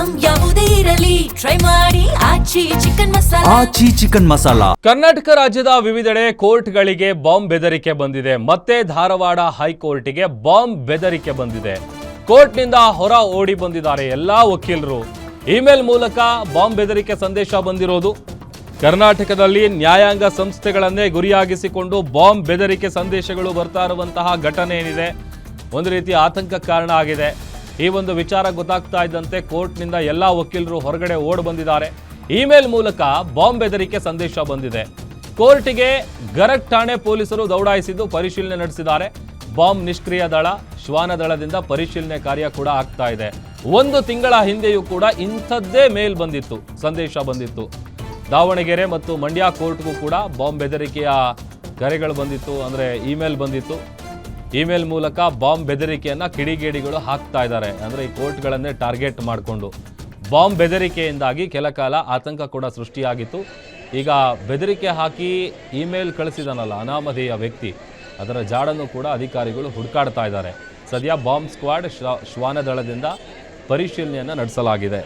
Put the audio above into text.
Item ಯಾವುದೇ ಇರಲಿ try ಮಾಡಿ ಆಚಿ ಚಿಕನ್ ಮಸಾಲಾ. ಆಚಿ ಚಿಕನ್ ಮಸಾಲಾ. ಕರ್ನಾಟಕ ರಾಜ್ಯದ ವಿವಿಧೆಡೆ ಕೋರ್ಟ್ಗಳಿಗೆ ಬಾಂಬ್ ಬೆದರಿಕೆ ಬಂದಿದೆ. ಮತ್ತೆ ಧಾರವಾಡ ಹೈಕೋರ್ಟ್ಗೆ ಬಾಂಬ್ ಬೆದರಿಕೆ ಬಂದಿದೆ. ಕೋರ್ಟ್ನಿಂದ ಹೊರ ಓಡಿ ಬಂದಿದ್ದಾರೆ ಎಲ್ಲಾ ವಕೀಲರು. ಇಮೇಲ್ ಮೂಲಕ ಬಾಂಬ್ ಬೆದರಿಕೆ ಸಂದೇಶ ಬಂದಿರೋದು. ಕರ್ನಾಟಕದಲ್ಲಿ ನ್ಯಾಯಾಂಗ ಸಂಸ್ಥೆಗಳನ್ನೇ ಗುರಿಯಾಗಿಸಿಕೊಂಡು ಬಾಂಬ್ ಬೆದರಿಕೆ ಸಂದೇಶಗಳು ಬರ್ತಾ ಇರುವಂತಹ ಘಟನೆ ಏನಿದೆ ಒಂದು ರೀತಿ ಆತಂಕಕ್ಕೆ ಕಾರಣ ಆಗಿದೆ. ಈ ಒಂದು ವಿಚಾರ ಗೊತ್ತಾಗ್ತಾ ಇದ್ದಂತೆ ಕೋರ್ಟ್ನಿಂದ ಎಲ್ಲ ವಕೀಲರು ಹೊರಗಡೆ ಓಡ್ ಬಂದಿದ್ದಾರೆ. ಇಮೇಲ್ ಮೂಲಕ ಬಾಂಬ್ ಬೆದರಿಕೆ ಸಂದೇಶ ಬಂದಿದೆ. ಕೋರ್ಟಿಗೆ ಗರಗ್ ಠಾಣೆ ಪೊಲೀಸರು ದೌಡಾಯಿಸಿದ್ದು ಪರಿಶೀಲನೆ ನಡೆಸಿದ್ದಾರೆ. ಬಾಂಬ್ ನಿಷ್ಕ್ರಿಯ ದಳ ಶ್ವಾನ ದಳದಿಂದ ಪರಿಶೀಲನೆ ಕಾರ್ಯ ಕೂಡ ಆಗ್ತಾ ಇದೆ. 1 ತಿಂಗಳ ಹಿಂದೆಯೂ ಕೂಡ ಇಂಥದ್ದೇ ಮೇಲ್ ಬಂದಿತ್ತು, ಸಂದೇಶ ಬಂದಿತ್ತು. ದಾವಣಗೆರೆ ಮತ್ತು ಮಂಡ್ಯ ಕೋರ್ಟ್ಗೂ ಕೂಡ ಬಾಂಬ್ ಬೆದರಿಕೆಯ ಕರೆಗಳು ಬಂದಿತ್ತು, ಅಂದರೆ ಇಮೇಲ್ ಬಂದಿತ್ತು. ಇಮೇಲ್ ಮೂಲಕ ಬಾಂಬ್ ಬೆದರಿಕೆಯನ್ನು ಕಿಡಿಗೇಡಿಗಳು ಹಾಕ್ತಾ ಇದ್ದಾರೆ. ಅಂದರೆ ಈ ಕೋರ್ಟ್ಗಳನ್ನೇ ಟಾರ್ಗೆಟ್ ಮಾಡಿಕೊಂಡು ಬಾಂಬ್ ಬೆದರಿಕೆಯಿಂದಾಗಿ ಕೆಲ ಕಾಲ ಆತಂಕ ಕೂಡ ಸೃಷ್ಟಿಯಾಗಿತ್ತು. ಈಗ ಬೆದರಿಕೆ ಹಾಕಿ ಇಮೇಲ್ ಕಳಿಸಿದನಲ್ಲ ಅನಾಮಧೇಯ ವ್ಯಕ್ತಿ, ಅದರ ಜಾಡನ್ನು ಕೂಡ ಅಧಿಕಾರಿಗಳು ಹುಡುಕಾಡ್ತಾ ಇದ್ದಾರೆ. ಸದ್ಯ ಬಾಂಬ್ ಸ್ಕ್ವಾಡ್ ಶ್ವಾನ ದಳದಿಂದ ಪರಿಶೀಲನೆಯನ್ನು ನಡೆಸಲಾಗಿದೆ.